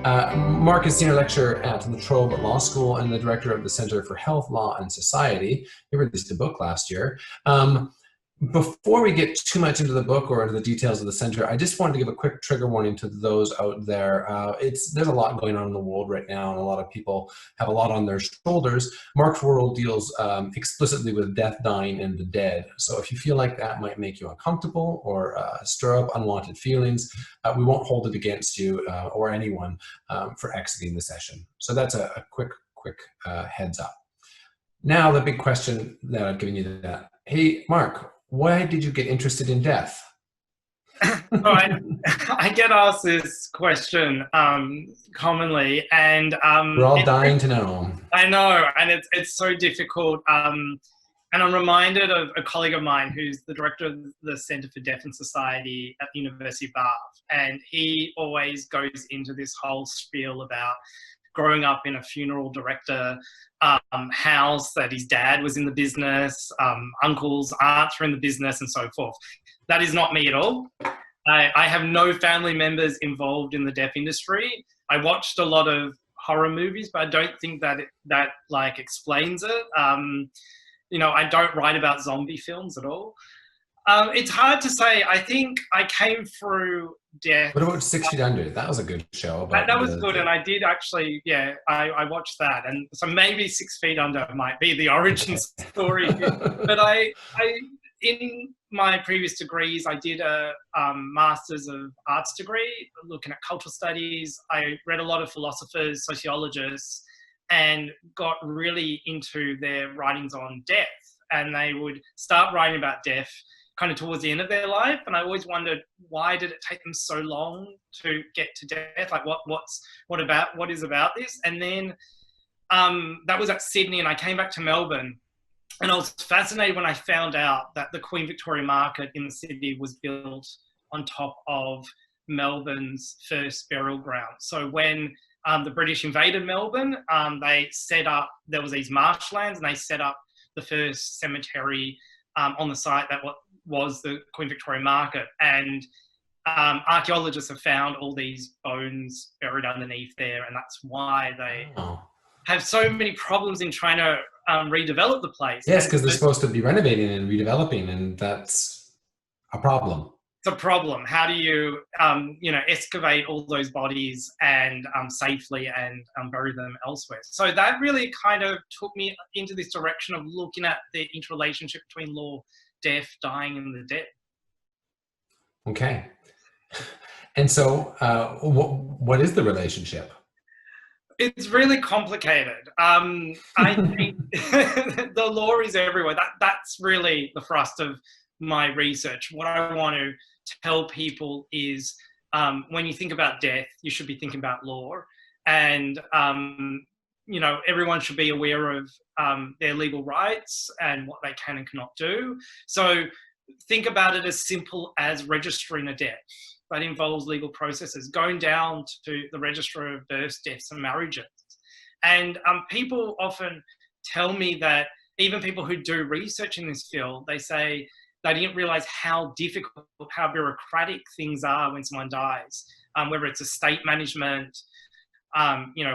Mark is senior lecturer at La Trobe Law School and the director of the Center for Health, Law, and Society. He released a book last year. Before we get too much into the book or into the details of the center, I just wanted to give a quick trigger warning to those out there. There's a lot going on in the world right now, and a lot of people have a lot on their shoulders. Mark's world deals explicitly with death, dying, and the dead. So if you feel like that might make you uncomfortable or stir up unwanted feelings, we won't hold it against you or anyone for exiting the session. So that's a quick heads up. Now the big question that I've given you that, hey, Mark, why did you get interested in death? I get asked this question commonly, and we're all dying to know. I know, and it's so difficult. And I'm reminded of a colleague of mine who's the director of the Center for Deaf and Society at the University of Bath, and he always goes into this whole spiel about growing up in a funeral director house, that his dad was in the business, uncles, aunts were in the business, and so forth. That is not me at all. I have no family members involved in the deaf industry. I watched a lot of horror movies, but I don't think that like explains it. I don't write about zombie films at all. It's hard to say. I think I came through death. What about 6 Feet Under? That was a good show. That was good, and I did actually, I watched that, and so maybe 6 Feet Under might be the origin story. But I, in my previous degrees, I did a Masters of Arts degree looking at cultural studies. I read a lot of philosophers, sociologists, and got really into their writings on death. And they would start writing about death kind of towards the end of their life. And I always wondered, why did it take them so long to get to death? Like what is about this? And then that was at Sydney, and I came back to Melbourne, and I was fascinated when I found out that the Queen Victoria Market in the city was built on top of Melbourne's first burial ground. So when the British invaded Melbourne, they set up, there was these marshlands, and they set up the first cemetery on the site that was the Queen Victoria Market. And archaeologists have found all these bones buried underneath there, and that's why they have so many problems in trying to redevelop the place. Yes, because they're supposed to be renovating and redeveloping, and that's a problem. It's a problem. How do you, excavate all those bodies and safely and bury them elsewhere? So that really kind of took me into this direction of looking at the interrelationship between law, death, dying, and the dead. Okay. And so what is the relationship? It's really complicated. I think the law is everywhere. That's really the thrust of my research. What I want to tell people is when you think about death, you should be thinking about law. And, everyone should be aware of their legal rights and what they can and cannot do. So think about it as simple as registering a death. That involves legal processes, going down to the Register of Births, Deaths and Marriages. And people often tell me that, even people who do research in this field, they say they didn't realize how difficult, how bureaucratic things are when someone dies, whether it's estate management,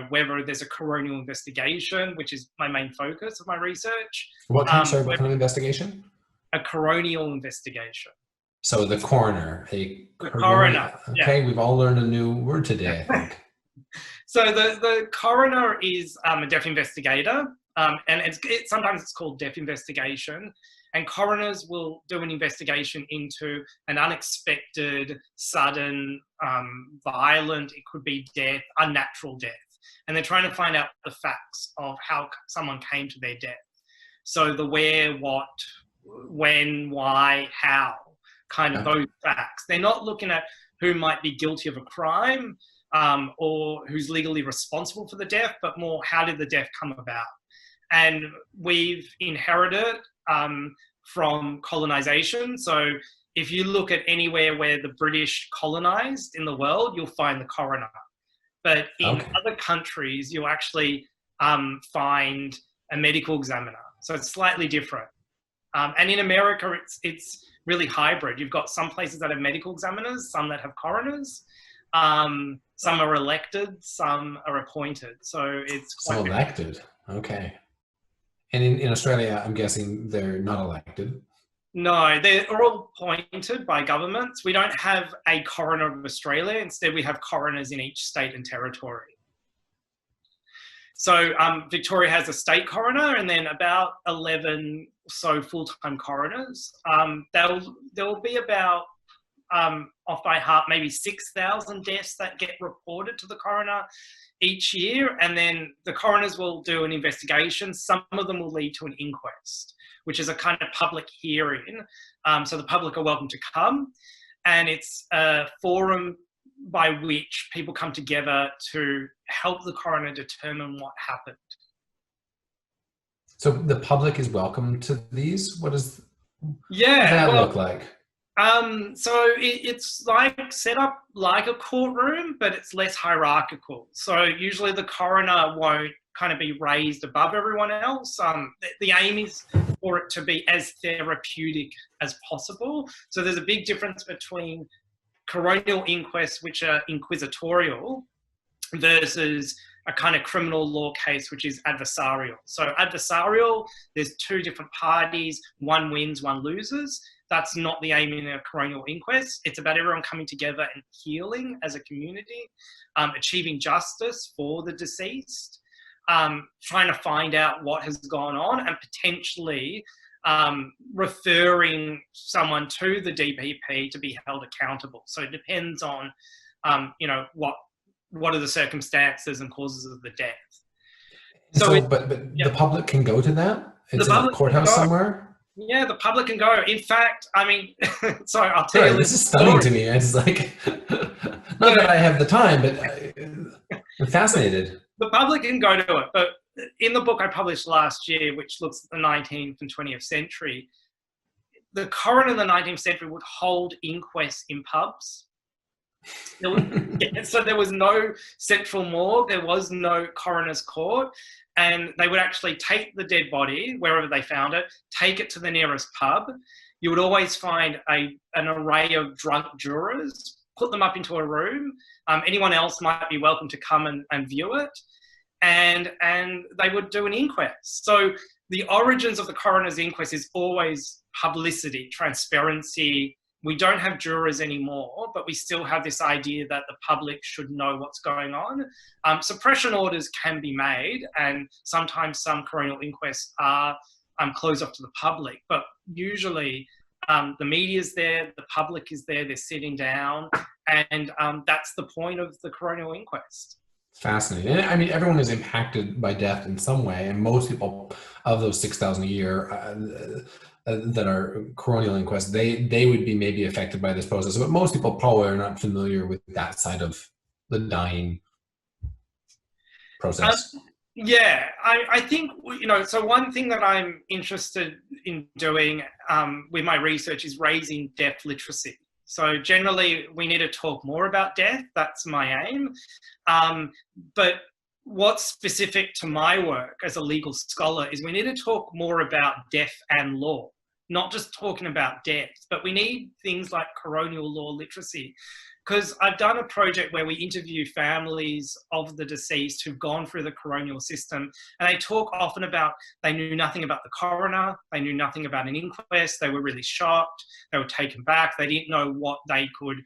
whether there's a coronial investigation, which is my main focus of my research. What kind of investigation? A coronial investigation. So the coroner, the coroner. Okay, yeah. We've all learned a new word today, I think. So the coroner is a death investigator, and sometimes it's called death investigation. And coroners will do an investigation into an unexpected, sudden, violent, it could be death, unnatural death. And they're trying to find out the facts of how someone came to their death. So the where, what, when, why, how. Kind of those facts. They're not looking at who might be guilty of a crime or who's legally responsible for the death, but more how did the death come about. And we've inherited from colonization. So if you look at anywhere where the British colonized in the world, you'll find the coroner. But in other countries, you'll actually find a medical examiner. So it's slightly different. And in America, it's really hybrid. You've got some places that have medical examiners, some that have coroners. Some are elected, some are appointed. So it's quite So elected. Okay. And in Australia, I'm guessing they're not elected. No, they're all appointed by governments. We don't have a coroner of Australia. Instead, we have coroners in each state and territory. So Victoria has a state coroner and then about 11 or so full-time coroners. There'll be about, off by heart, maybe 6,000 deaths that get reported to the coroner each year. And then the coroners will do an investigation. Some of them will lead to an inquest, which is a kind of public hearing. So the public are welcome to come. And it's a forum by which people come together to help the coroner determine what happened. So the public is welcome to these? What does Yeah, that well, look like? So it's like set up like a courtroom, but it's less hierarchical. So usually the coroner won't kind of be raised above everyone else. The aim is for it to be as therapeutic as possible. So there's a big difference between coronial inquests, which are inquisitorial, versus a kind of criminal law case, which is adversarial. So adversarial, there's two different parties, one wins, one loses. That's not the aim in a coronial inquest. It's about everyone coming together and healing as a community, achieving justice for the deceased, trying to find out what has gone on, and potentially referring someone to the DPP to be held accountable. So it depends on, what are the circumstances and causes of the death. But the public can go to that? It's in a courthouse somewhere? Yeah, the public can go. In fact, I mean, sorry, I'll tell you. This is stunning to me. It's like, not that I have the time, but I'm fascinated. The public can go to it, but in the book I published last year, which looks at the 19th and 20th century, the coroner in the 19th century would hold inquests in pubs. So there was no central morgue, there was no coroner's court, and they would actually take the dead body, wherever they found it, take it to the nearest pub. You would always find an array of drunk jurors, put them up into a room. Anyone else might be welcome to come and view it. And they would do an inquest. So the origins of the coroner's inquest is always publicity, transparency. We don't have jurors anymore, but we still have this idea that the public should know what's going on. Suppression orders can be made, and sometimes some coronial inquests are closed off to the public, but usually the media's there, the public is there, they're sitting down, and that's the point of the coronial inquest. Fascinating. I mean, everyone is impacted by death in some way, and most people, of those 6,000 a year that are coronial inquests, they would be maybe affected by this process. But most people probably are not familiar with that side of the dying process. Yeah, I think, so one thing that I'm interested in doing with my research is raising death literacy. So generally, we need to talk more about death. That's my aim. But what's specific to my work as a legal scholar is we need to talk more about death and law, not just talking about death, but we need things like coronial law literacy. Because I've done a project where we interview families of the deceased who've gone through the coronial system, and they talk often about they knew nothing about the coroner, they knew nothing about an inquest, they were really shocked, they were taken back, they didn't know what they could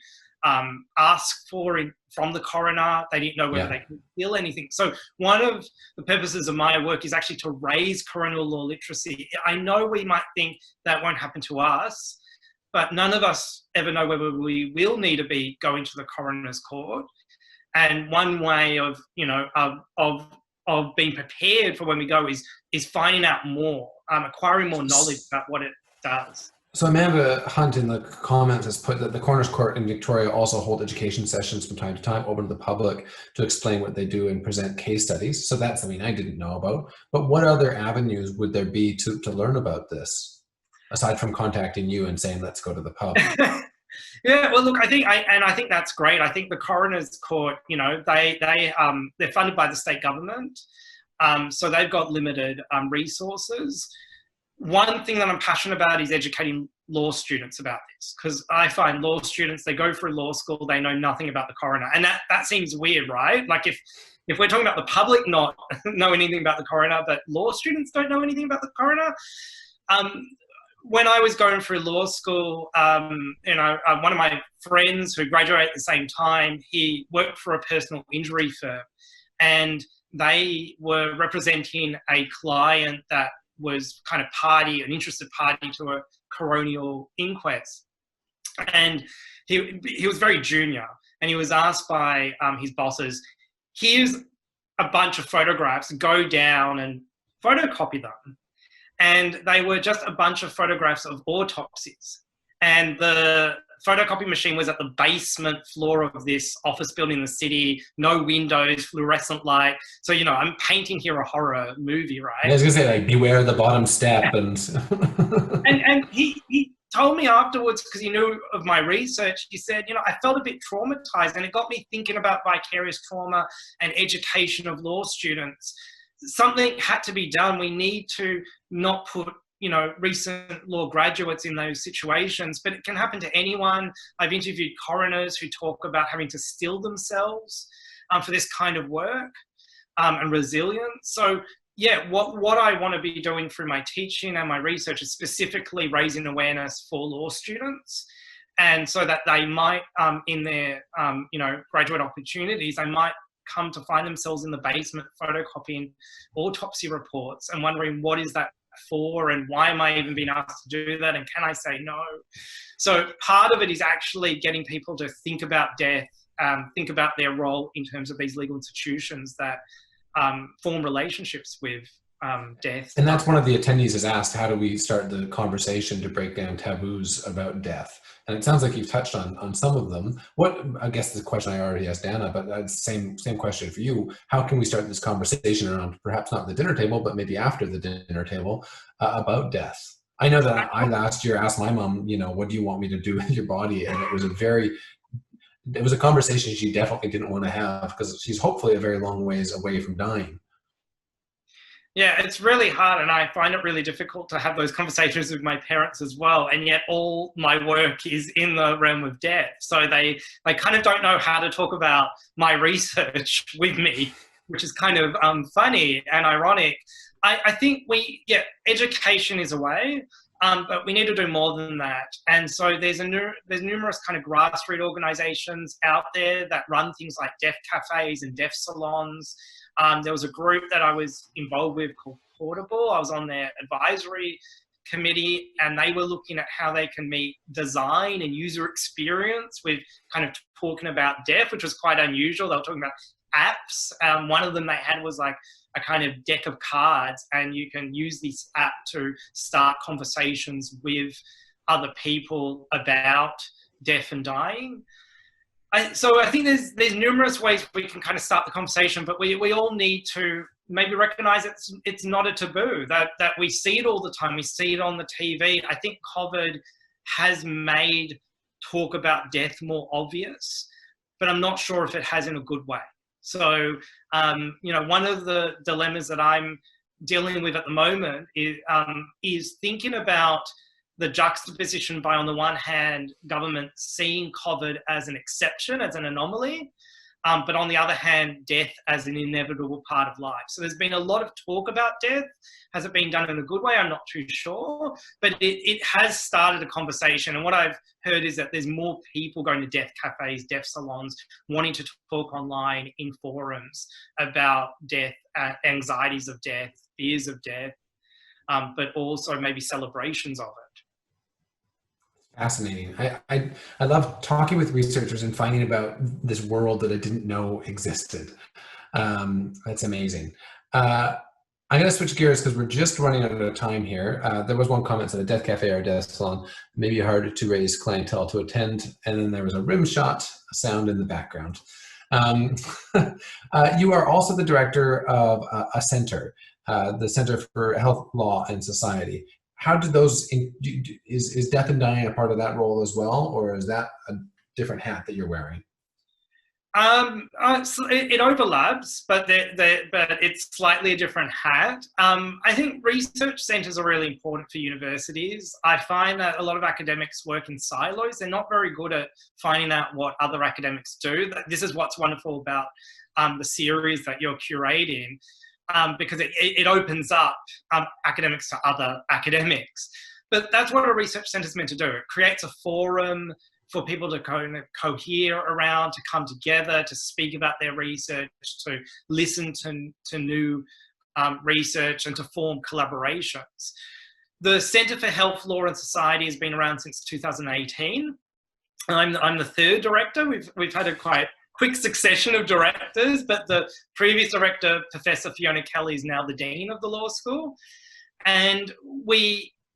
ask for from the coroner, they didn't know whether they could feel anything. So one of the purposes of my work is actually to raise coronial law literacy. I know we might think that won't happen to us, but none of us ever know whether we will need to be going to the coroner's court. And one way of being prepared for when we go is finding out more, acquiring more knowledge about what it does. So Amanda Hunt in the comments has put that the Coroner's Court in Victoria also hold education sessions from time to time open to the public to explain what they do and present case studies. So that's something I didn't know about. But what other avenues would there be to learn about this? Aside from contacting you and saying, let's go to the pub. Yeah, well, look, I think that's great. I think the Coroner's Court, they're funded by the state government. So they've got limited resources. One thing that I'm passionate about is educating law students about this, because I find law students, they go through law school, they know nothing about the coroner. And that seems weird, right? Like if we're talking about the public not know anything about the coroner, but law students don't know anything about the coroner. When I was going through law school, one of my friends who graduated at the same time, he worked for a personal injury firm, and they were representing a client that was kind of an interested party to a coronial inquest. And he was very junior, and he was asked by his bosses, here's a bunch of photographs, go down and photocopy them. And they were just a bunch of photographs of autopsies. And the photocopy machine was at the basement floor of this office building in the city, no windows, fluorescent light. So, I'm painting here a horror movie, right? I was going to say, like, beware the bottom step. And and he told me afterwards, because he knew of my research, he said, I felt a bit traumatized, and it got me thinking about vicarious trauma and education of law students. Something had to be done. We need to not put, recent law graduates in those situations, but it can happen to anyone. I've interviewed coroners who talk about having to still themselves for this kind of work and resilience. So yeah, what I want to be doing through my teaching and my research is specifically raising awareness for law students. And so that they might, in their, graduate opportunities, they might come to find themselves in the basement photocopying autopsy reports and wondering, what is that for, and why am I even being asked to do that, and can I say no? So part of it is actually getting people to think about death, think about their role in terms of these legal institutions that form relationships with death. And that's one of the attendees has asked, how do we start the conversation to break down taboos about death? And it sounds like you've touched on some of them. What, I guess the question I already asked Anna, but that's same question for you. How can we start this conversation around, perhaps not the dinner table, but maybe after the dinner table, about death? I know that I last year asked my mom, what do you want me to do with your body? And it was a conversation she definitely didn't want to have, because she's hopefully a very long ways away from dying. Yeah, it's really hard, and I find it really difficult to have those conversations with my parents as well. And yet all my work is in the realm of death. So they kind of don't know how to talk about my research with me, which is kind of funny and ironic. I think education is a way, but we need to do more than that. And so there's numerous kind of grassroots organizations out there that run things like deaf cafes and deaf salons. There was a group that I was involved with called Portable. I was on their advisory committee, and they were looking at how they can meet design and user experience with kind of talking about deaf, which was quite unusual. They were talking about apps. One of them they had was like a kind of deck of cards, and you can use this app to start conversations with other people about death and dying. So I think there's numerous ways we can kind of start the conversation, but we all need to maybe recognize it's not a taboo, that we see it all the time. We see it on the TV. I think COVID has made talk about death more obvious, but I'm not sure if it has in a good way. So, one of the dilemmas that I'm dealing with at the moment is thinking about the juxtaposition by, on the one hand, government seeing COVID as an exception, as an anomaly, but on the other hand, death as an inevitable part of life. So there's been a lot of talk about death. Has it been done in a good way? I'm not too sure, but it has started a conversation. And what I've heard is that there's more people going to deaf cafes, deaf salons, wanting to talk online in forums about death, anxieties of death, fears of death, but also maybe celebrations of it. Fascinating. I love talking with researchers and finding about this world that I didn't know existed. That's amazing. I'm going to switch gears because we're just running out of time here. There was one comment that a deaf cafe or a deaf salon may be hard to raise clientele to attend, and then there was a rim shot, a sound in the background. You are also the director of a center, the Center for Health, Law, and Society. How do those, is death and dying a part of that role as well, or is that a different hat that you're wearing? It overlaps, but but it's slightly a different hat. I think research centres are really important for universities. I find that a lot of academics work in silos. They're not very good at finding out what other academics do. This is what's wonderful about the series that you're curating, because it opens up academics to other academics. But that's what a research centre is meant to do. It creates a forum for people to kind of cohere around, to come together, to speak about their research, to listen to new research, and to form collaborations. The Centre for Health, Law and Society has been around since 2018. I'm the third director. We've had a quite quick succession of directors, but the previous director, Professor Fiona Kelly, is now the Dean of the law school. And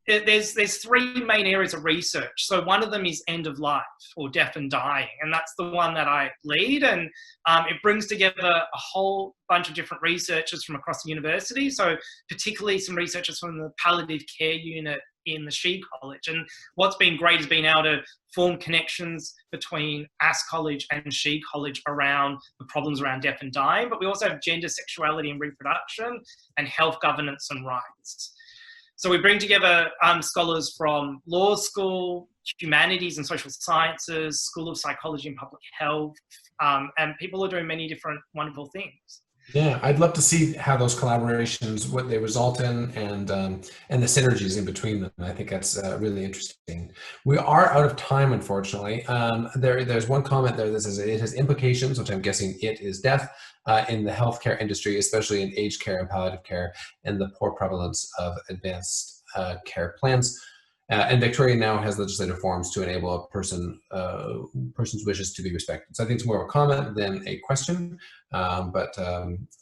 there's three main areas of research. So one of them is end of life or death and dying, and that's the one that I lead. And it brings together a whole bunch of different researchers from across the university. So particularly some researchers from the palliative care unit in the She College. And what's been great is being able to form connections between Ask College and She College around the problems around death and dying. But we also have gender, sexuality and reproduction, and health governance and rights. So we bring together scholars from law school, humanities and social sciences, School of Psychology and Public Health, and people are doing many different wonderful things. Yeah, I'd love to see how those collaborations, what they result in, and the synergies in between them. I think that's really interesting. We are out of time, unfortunately. There's one comment there that says it has implications, which I'm guessing it is death, in the healthcare industry, especially in aged care and palliative care, and the poor prevalence of advanced care plans. And Victoria now has legislative forms to enable a person's wishes to be respected. So I think it's more of a comment than a question, but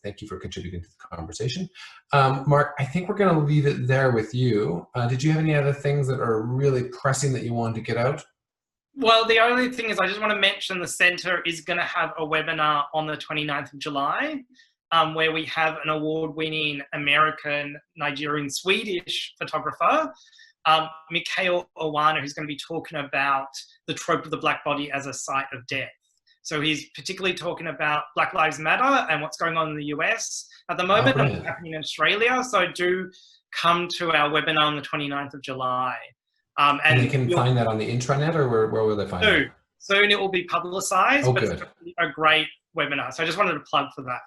thank you for contributing to the conversation. Mark, I think we're going to leave it there with you. Did you have any other things that are really pressing that you wanted to get out? Well, the only thing is I just want to mention the centre is going to have a webinar on the 29th of July, where we have an award-winning American, Nigerian, Swedish photographer, Mikhail Owana, who's going to be talking about the trope of the black body as a site of death. So he's particularly talking about Black Lives Matter and what's going on in the US at the moment and what's happening in Australia. So do come to our webinar on the 29th of July. And they can find that on the intranet, or where will they find it? Soon it will be publicised, but good. It's a great webinar. So I just wanted to plug for that.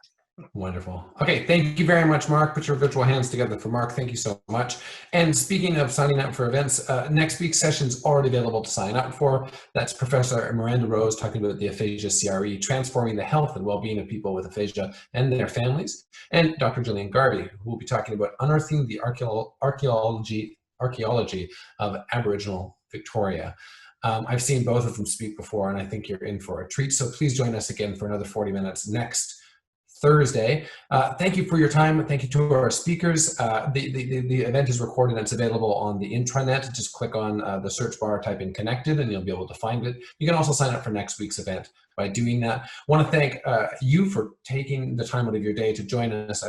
Wonderful. Okay, thank you very much, Mark. Put your virtual hands together for Mark. Thank you so much. And speaking of signing up for events, next week's session is already available to sign up for. That's Professor Miranda Rose talking about the aphasia CRE, transforming the health and well-being of people with aphasia and their families, and Dr. Gillian Garvey, who will be talking about unearthing the archaeology of Aboriginal Victoria. I've seen both of them speak before, and I think you're in for a treat. So please join us again for another 40 minutes next Thursday. Thank you for your time. Thank you to our speakers. The event is recorded and it's available on the intranet. Just click on the search bar, type in connected, and you'll be able to find it. You can also sign up for next week's event by doing that. I want to thank you for taking the time out of your day to join us.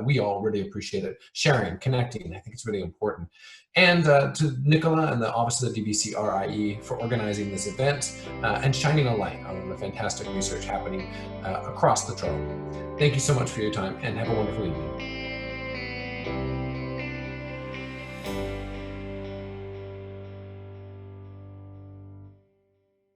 We all really appreciate it. Sharing, connecting, I think it's really important. And to Nicola and the Office of the DBCRIE for organizing this event and shining a light on the fantastic research happening across the Trove. Thank you so much for your time, and have a wonderful evening.